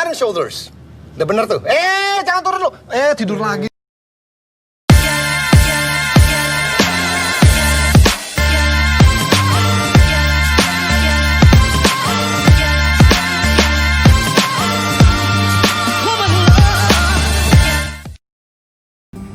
head and shoulders. Udah bener tuh. Jangan turun lu. Tidur lagi.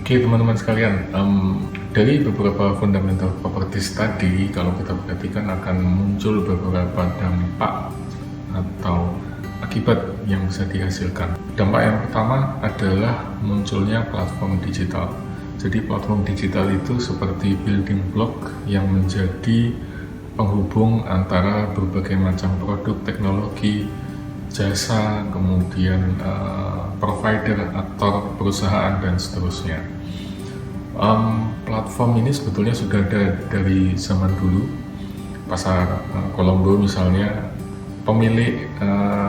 Oke teman-teman sekalian, dari beberapa fundamental properties tadi, kalau kita perhatikan akan muncul beberapa dampak atau akibat yang bisa dihasilkan. Dampak yang pertama adalah munculnya platform digital. Jadi platform digital itu seperti building block yang menjadi penghubung antara berbagai macam produk teknologi, jasa, kemudian provider atau perusahaan dan seterusnya. Platform ini sebetulnya sudah ada dari zaman dulu. Pasar Colombo misalnya, pemilik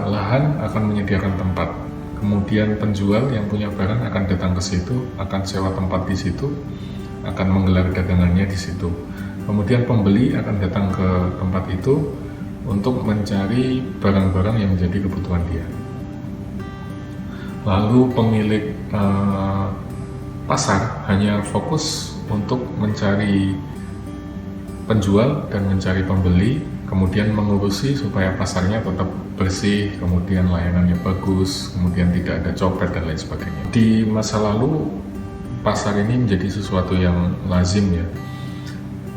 lahan akan menyediakan tempat, kemudian penjual yang punya barang akan datang ke situ, akan sewa tempat di situ, akan menggelar dagangannya di situ. Kemudian pembeli akan datang ke tempat itu untuk mencari barang-barang yang menjadi kebutuhan dia. Lalu pemilik pasar hanya fokus untuk mencari penjual dan mencari pembeli, kemudian mengurusi supaya pasarnya tetap bersih, kemudian layanannya bagus, kemudian tidak ada copet dan lain sebagainya. Di masa lalu pasar ini menjadi sesuatu yang lazim ya,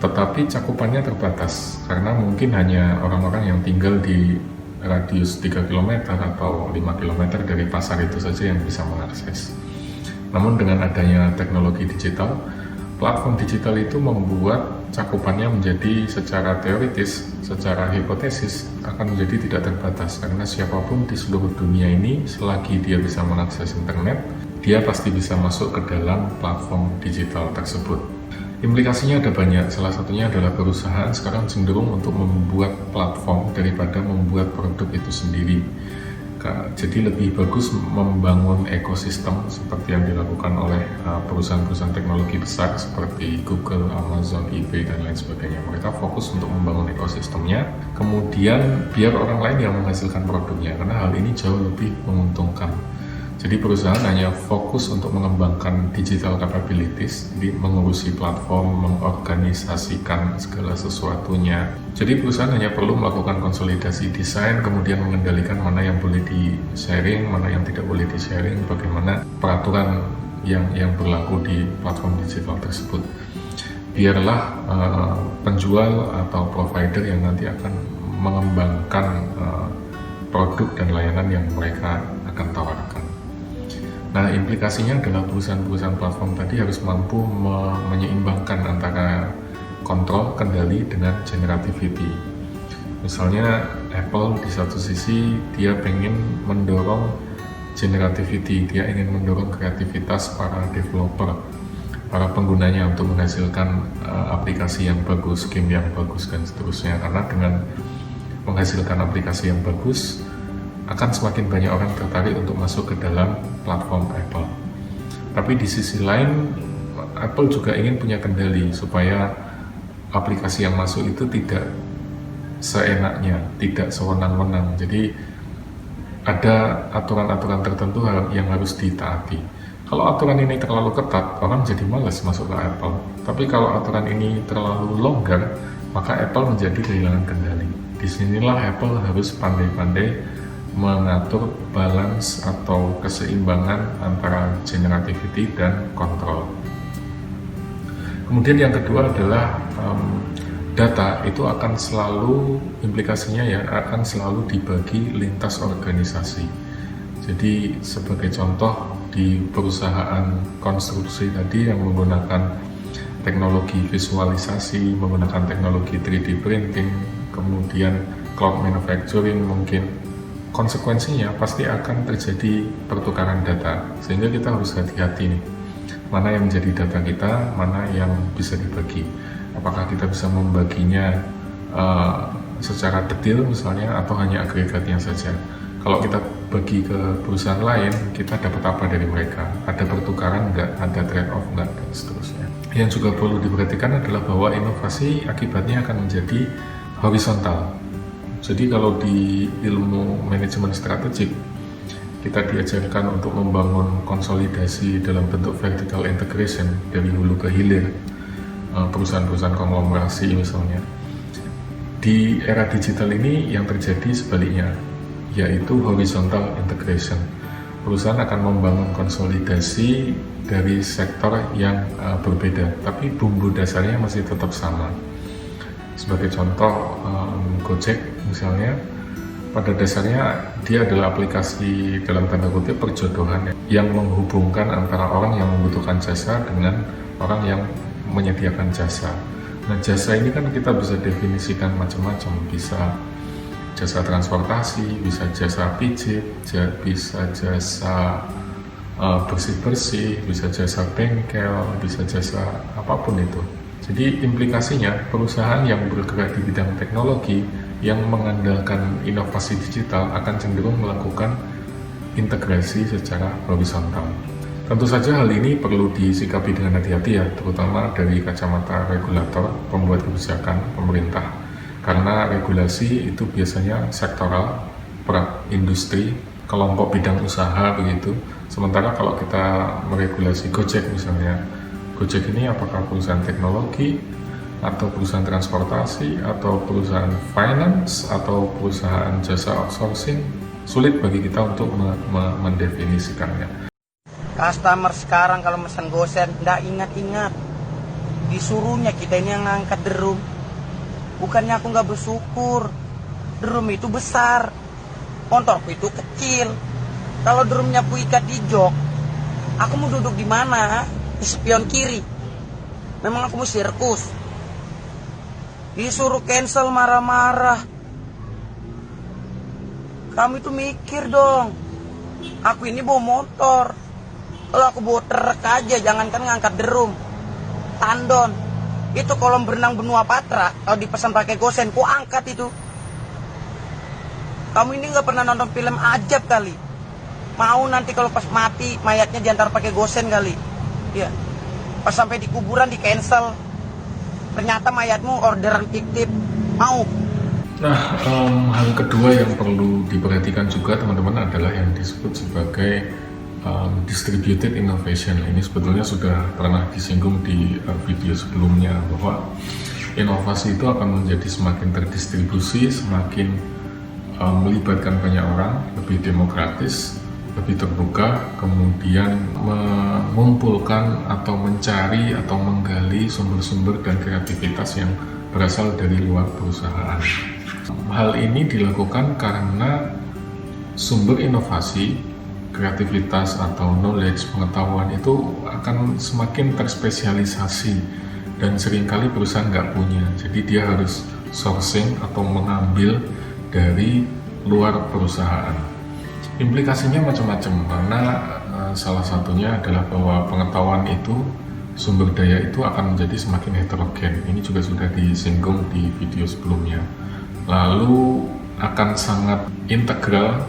tetapi cakupannya terbatas karena mungkin hanya orang-orang yang tinggal di radius 3 km atau 5 km dari pasar itu saja yang bisa mengakses. Namun dengan adanya teknologi digital, platform digital itu membuat cakupannya menjadi secara teoritis, secara hipotesis akan menjadi tidak terbatas karena siapapun di seluruh dunia ini selagi dia bisa mengakses internet, dia pasti bisa masuk ke dalam platform digital tersebut. Implikasinya ada banyak, salah satunya adalah perusahaan sekarang cenderung untuk membuat platform daripada membuat produk itu sendiri. Jadi lebih bagus membangun ekosistem seperti yang dilakukan oleh perusahaan-perusahaan teknologi besar seperti Google, Amazon, eBay, dan lain sebagainya. Mereka fokus untuk membangun ekosistemnya, kemudian biar orang lain yang menghasilkan produknya, karena hal ini jauh lebih menguntungkan. Jadi perusahaan hanya fokus untuk mengembangkan digital capabilities, jadi mengurusi platform, mengorganisasikan segala sesuatunya. Jadi perusahaan hanya perlu melakukan konsolidasi desain, kemudian mengendalikan mana yang boleh di-sharing, mana yang tidak boleh di-sharing, bagaimana peraturan yang berlaku di platform digital tersebut. Biarlah penjual atau provider yang nanti akan mengembangkan produk dan layanan yang mereka akan tawarkan. Nah, implikasinya adalah perusahaan-perusahaan platform tadi harus mampu menyeimbangkan antara kontrol, kendali, dengan generativity. Misalnya Apple di satu sisi dia pengen mendorong generativity, dia ingin mendorong kreativitas para developer, para penggunanya untuk menghasilkan aplikasi yang bagus, game yang bagus, dan seterusnya. Karena dengan menghasilkan aplikasi yang bagus, akan semakin banyak orang tertarik untuk masuk ke dalam platform Apple. Tapi di sisi lain, Apple juga ingin punya kendali supaya aplikasi yang masuk itu tidak seenaknya, tidak sewenang-wenang. Jadi ada aturan-aturan tertentu yang harus ditaati. Kalau aturan ini terlalu ketat, orang jadi malas masuk ke Apple. Tapi kalau aturan ini terlalu longgar, maka Apple menjadi kehilangan kendali. Disinilah Apple harus pandai-pandai mengatur balance atau keseimbangan antara generativity dan kontrol. Kemudian yang kedua adalah data itu akan selalu, implikasinya ya, akan selalu dibagi lintas organisasi. Jadi sebagai contoh di perusahaan konstruksi tadi yang menggunakan teknologi visualisasi, menggunakan teknologi 3D printing, kemudian cloud manufacturing, mungkin konsekuensinya pasti akan terjadi pertukaran data, sehingga kita harus hati-hati nih, mana yang menjadi data kita, mana yang bisa dibagi. Apakah kita bisa membaginya secara detail misalnya, atau hanya agregatnya saja. Kalau kita bagi ke perusahaan lain, kita dapat apa dari mereka? Ada pertukaran nggak? Ada trade-off nggak? Dan seterusnya. Yang juga perlu diperhatikan adalah bahwa inovasi akibatnya akan menjadi horizontal. Jadi kalau di ilmu manajemen strategik, kita diajarkan untuk membangun konsolidasi dalam bentuk vertical integration dari hulu ke hilir, perusahaan-perusahaan konglomerasi misalnya. Di era digital ini yang terjadi sebaliknya, yaitu horizontal integration. Perusahaan akan membangun konsolidasi dari sektor yang berbeda, tapi bumbu dasarnya masih tetap sama. Sebagai contoh, Gojek misalnya, pada dasarnya dia adalah aplikasi dalam tanda kutip perjodohan yang menghubungkan antara orang yang membutuhkan jasa dengan orang yang menyediakan jasa. Nah, jasa ini kan kita bisa definisikan macam-macam, bisa jasa transportasi, bisa jasa pijit, bisa jasa bersih-bersih, bisa jasa bengkel, bisa jasa apapun itu. Jadi implikasinya perusahaan yang bergerak di bidang teknologi yang mengandalkan inovasi digital akan cenderung melakukan integrasi secara horizontal. Tentu saja hal ini perlu disikapi dengan hati-hati ya, terutama dari kacamata regulator, pembuat kebijakan, pemerintah. Karena regulasi itu biasanya sektoral, per industri, kelompok bidang usaha begitu. Sementara kalau kita meregulasi Gojek misalnya, Gojek ini apakah perusahaan teknologi, atau perusahaan transportasi, atau perusahaan finance, atau perusahaan jasa outsourcing, sulit bagi kita untuk mendefinisikannya. Customer sekarang kalau pesan gosen, nggak ingat-ingat. Disuruhnya kita ini yang ngangkat drum. Bukannya aku nggak bersyukur. Drum itu besar, motorku itu kecil. Kalau drumnya aku ikat di jok, aku mau duduk di mana? Di spion kiri. Memang aku mau sirkus. Disuruh cancel marah-marah. Kamu itu mikir dong. Aku ini bawa motor. Kalau aku bawa truk aja, jangankan ngangkat drum, tandon. Itu kolam berenang benua Patra, kalau dipesan pakai gosen, ku angkat itu. Kamu ini nggak pernah nonton film Ajab kali? Mau nanti kalau pas mati, mayatnya diantar pakai gosen kali? Iya. Pas sampai di kuburan di cancel. Ternyata mayatmu orderan fiktif. Mau? Nah, hal kedua yang perlu diperhatikan juga teman-teman adalah yang disebut sebagai distributed innovation. Ini sebetulnya sudah pernah disinggung di video sebelumnya, bahwa inovasi itu akan menjadi semakin terdistribusi, semakin melibatkan banyak orang, lebih demokratis, lebih terbuka, kemudian mengumpulkan atau mencari atau menggali sumber-sumber dan kreativitas yang berasal dari luar perusahaan. Hal ini dilakukan karena sumber inovasi, kreativitas atau knowledge, pengetahuan itu akan semakin terspesialisasi dan seringkali perusahaan nggak punya. Jadi dia harus sourcing atau mengambil dari luar perusahaan. Implikasinya macam-macam, karena salah satunya adalah bahwa pengetahuan itu, sumber daya itu akan menjadi semakin heterogen. Ini juga sudah disinggung di video sebelumnya. Lalu akan sangat integral,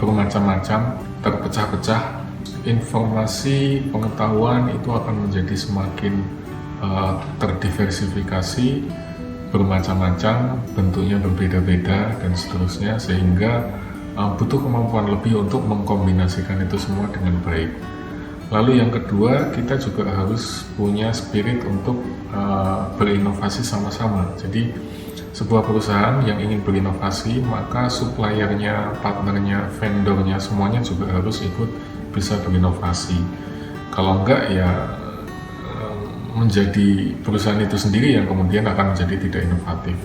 bermacam-macam, terpecah-pecah. Informasi, pengetahuan itu akan menjadi semakin terdiversifikasi, bermacam-macam, bentuknya berbeda-beda dan seterusnya, sehingga butuh kemampuan lebih untuk mengkombinasikan itu semua dengan baik. Lalu yang kedua, kita juga harus punya spirit untuk berinovasi sama-sama. Jadi sebuah perusahaan yang ingin berinovasi, maka suppliernya, partnernya, vendornya, semuanya juga harus ikut bisa berinovasi. Kalau enggak ya menjadi perusahaan itu sendiri yang kemudian akan menjadi tidak inovatif.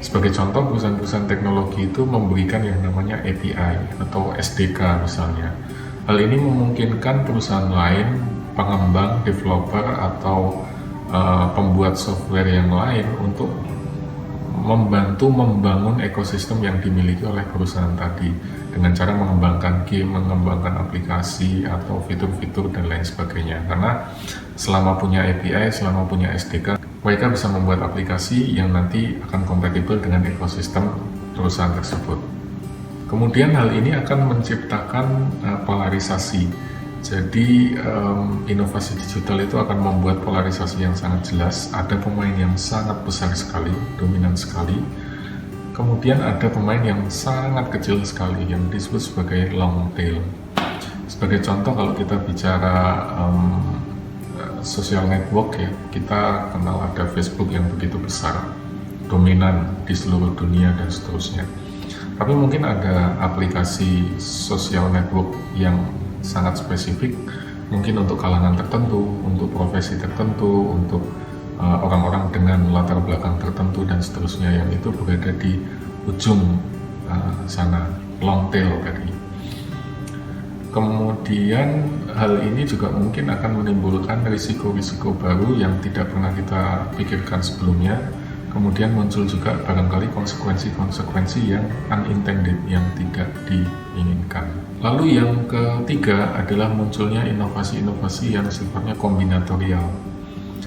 Sebagai contoh, perusahaan-perusahaan teknologi itu memberikan yang namanya API atau SDK misalnya. Hal ini memungkinkan perusahaan lain, pengembang, developer, atau pembuat software yang lain untuk membantu membangun ekosistem yang dimiliki oleh perusahaan tadi dengan cara mengembangkan game, mengembangkan aplikasi, atau fitur-fitur dan lain sebagainya. Karena selama punya API, selama punya SDK, mereka bisa membuat aplikasi yang nanti akan kompatibel dengan ekosistem perusahaan tersebut. Kemudian hal ini akan menciptakan polarisasi, Jadi inovasi digital itu akan membuat polarisasi yang sangat jelas. Ada pemain yang sangat besar sekali, dominan sekali. Kemudian ada pemain yang sangat kecil sekali, yang disebut sebagai long tail. Sebagai contoh, kalau kita bicara social network ya, kita kenal ada Facebook yang begitu besar, dominan di seluruh dunia dan seterusnya. Tapi mungkin ada aplikasi social network yang sangat spesifik, mungkin untuk kalangan tertentu, untuk profesi tertentu, untuk orang-orang dengan latar belakang tertentu dan seterusnya, yang itu berada di ujung sana, long tail tadi. Kemudian hal ini juga mungkin akan menimbulkan risiko-risiko baru yang tidak pernah kita pikirkan sebelumnya. Kemudian muncul juga barangkali konsekuensi-konsekuensi yang unintended, yang tidak diinginkan. Lalu yang ketiga adalah munculnya inovasi-inovasi yang sifatnya kombinatorial.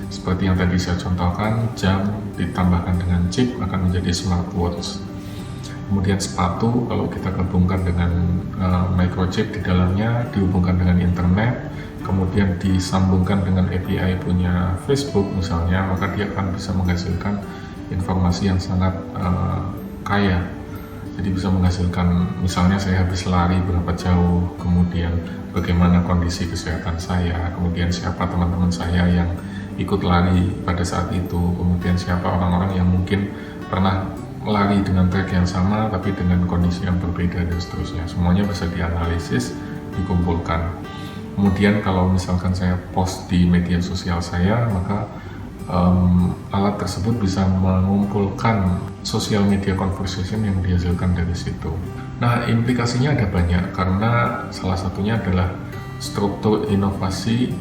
Seperti yang tadi saya contohkan, jam ditambahkan dengan chip akan menjadi smartwatch. Kemudian sepatu, kalau kita gabungkan dengan microchip di dalamnya, dihubungkan dengan internet, kemudian disambungkan dengan API punya Facebook misalnya, maka dia akan bisa menghasilkan informasi yang sangat kaya. Jadi bisa menghasilkan, misalnya saya habis lari berapa jauh, kemudian bagaimana kondisi kesehatan saya, kemudian siapa teman-teman saya yang ikut lari pada saat itu, kemudian siapa orang-orang yang mungkin pernah lari dengan track yang sama tapi dengan kondisi yang berbeda dan seterusnya. Semuanya bisa dianalisis, dikumpulkan. Kemudian kalau misalkan saya post di media sosial saya, maka alat tersebut bisa mengumpulkan social media conversation yang dihasilkan dari situ. Nah, implikasinya ada banyak, karena salah satunya adalah struktur inovasi,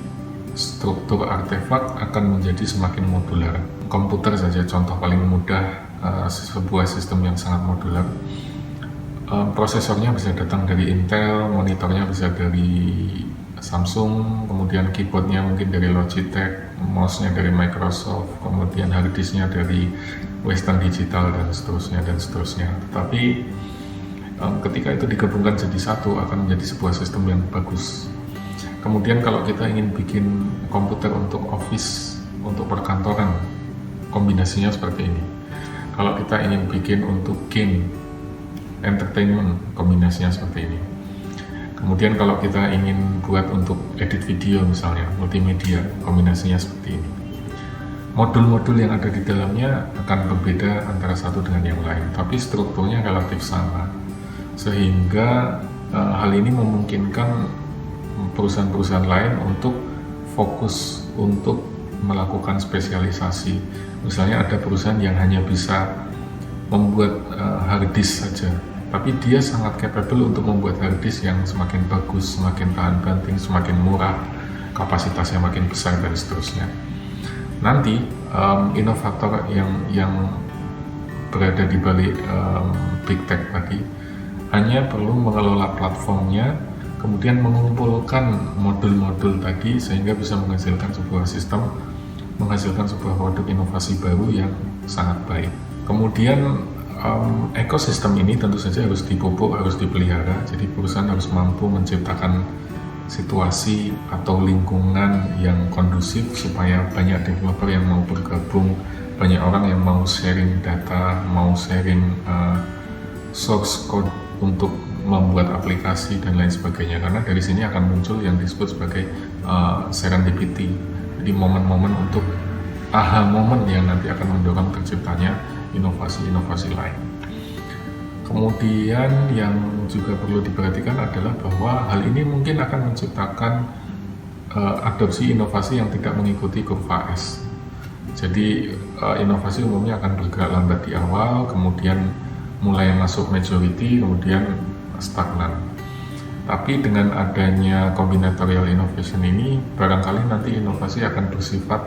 struktur artefak akan menjadi semakin modular. Komputer saja contoh paling mudah, sebuah sistem yang sangat modular. Prosesornya bisa datang dari Intel, monitornya bisa dari Samsung, kemudian keyboardnya mungkin dari Logitech, mouse-nya dari Microsoft, kemudian harddisknya dari Western Digital dan seterusnya. Tetapi ketika itu digabungkan jadi satu, akan menjadi sebuah sistem yang bagus. Kemudian kalau kita ingin bikin komputer untuk office, untuk perkantoran, kombinasinya seperti ini. Kalau kita ingin bikin untuk game, entertainment, kombinasinya seperti ini. Kemudian kalau kita ingin buat untuk edit video misalnya, multimedia, kombinasinya seperti ini. Modul-modul yang ada di dalamnya akan berbeda antara satu dengan yang lain, tapi strukturnya relatif sama. Sehingga hal ini memungkinkan perusahaan-perusahaan lain untuk fokus untuk melakukan spesialisasi. Misalnya ada perusahaan yang hanya bisa membuat harddisk saja, tapi dia sangat capable untuk membuat harddisk yang semakin bagus, semakin tahan banting, semakin murah, kapasitasnya makin besar dan seterusnya. Nanti inovator yang berada di balik big tech tadi hanya perlu mengelola platformnya, kemudian mengumpulkan modul-modul tadi sehingga bisa menghasilkan sebuah sistem, menghasilkan sebuah produk inovasi baru yang sangat baik. Kemudian ekosistem ini tentu saja harus dipupuk, harus dipelihara. Jadi perusahaan harus mampu menciptakan situasi atau lingkungan yang kondusif supaya banyak developer yang mau bergabung, banyak orang yang mau sharing data, mau sharing source code untuk membuat aplikasi dan lain sebagainya. Karena dari sini akan muncul yang disebut sebagai serendipity. Jadi momen-momen untuk aha momen yang nanti akan mendorong terciptanya inovasi-inovasi lain. Kemudian yang juga perlu diperhatikan adalah bahwa hal ini mungkin akan menciptakan adopsi inovasi yang tidak mengikuti kurva S. Jadi inovasi umumnya akan bergerak lambat di awal, kemudian mulai masuk majority, kemudian stagnan. Tapi dengan adanya combinatorial innovation ini, barangkali nanti inovasi akan bersifat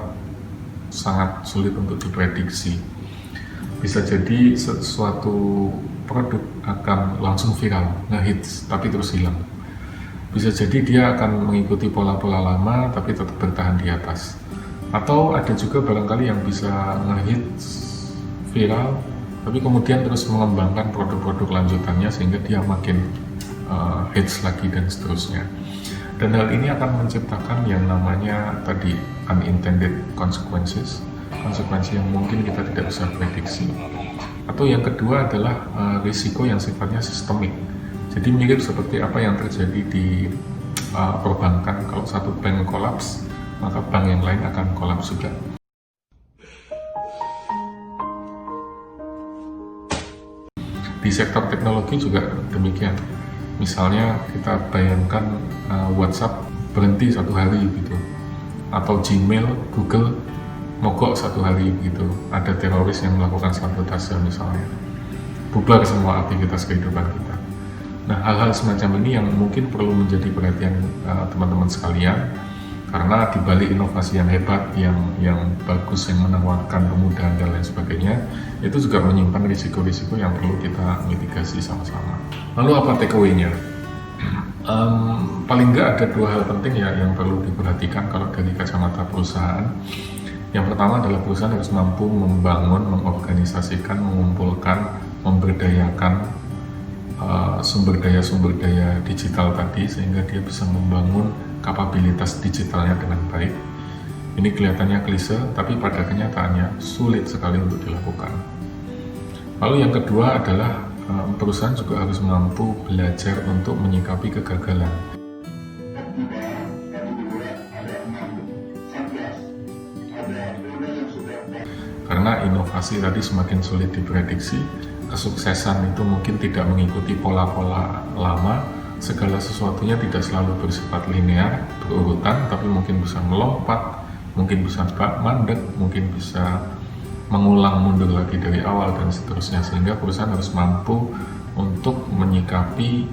sangat sulit untuk diprediksi. Bisa jadi sesuatu produk akan langsung viral, ngehits, tapi terus hilang. Bisa jadi dia akan mengikuti pola-pola lama, tapi tetap bertahan di atas. Atau ada juga barangkali yang bisa ngehits, viral, tapi kemudian terus mengembangkan produk-produk lanjutannya sehingga dia makin hits lagi dan seterusnya. Dan hal ini akan menciptakan yang namanya tadi unintended consequences, konsekuensi yang mungkin kita tidak bisa prediksi. Atau yang kedua adalah risiko yang sifatnya sistemik. Jadi mirip seperti apa yang terjadi di perbankan. Kalau satu bank kolaps, maka bank yang lain akan kolaps juga. Di sektor teknologi juga demikian. Misalnya kita bayangkan WhatsApp berhenti satu hari gitu, atau Gmail, Google mogok satu hari gitu. Ada teroris yang melakukan sabotase misalnya, bubar semua aktivitas kehidupan kita. Nah, hal-hal semacam ini yang mungkin perlu menjadi perhatian teman-teman sekalian, karena di balik inovasi yang hebat, yang bagus, yang menawarkan kemudahan dan lain sebagainya, itu juga menyimpan risiko-risiko yang perlu kita mitigasi sama-sama. Lalu apa takeaway-nya? Paling nggak ada dua hal penting ya yang perlu diperhatikan kalau dari kacamata perusahaan. Yang pertama adalah perusahaan harus mampu membangun, mengorganisasikan, mengumpulkan, memberdayakan sumber daya digital tadi, sehingga dia bisa membangun kapabilitas digitalnya dengan baik. Ini kelihatannya klise, tapi pada kenyataannya sulit sekali untuk dilakukan. Lalu yang kedua adalah perusahaan juga harus mampu belajar untuk menyikapi kegagalan. Karena inovasi tadi semakin sulit diprediksi, kesuksesan itu mungkin tidak mengikuti pola-pola lama, segala sesuatunya tidak selalu bersifat linear, berurutan, tapi mungkin bisa melompat, mungkin bisa mandek, mungkin bisa mengulang mundur lagi dari awal dan seterusnya, sehingga perusahaan harus mampu untuk menyikapi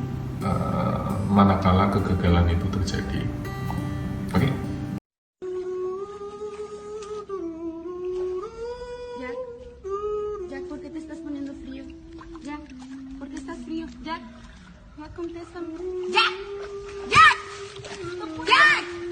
manakala kegagalan itu terjadi. Oke? Jack, ¿por qué te estás poniendo frío? Jack, ¿por qué estás frío? Jack, ya contéstame. Jack, Jack, Jack.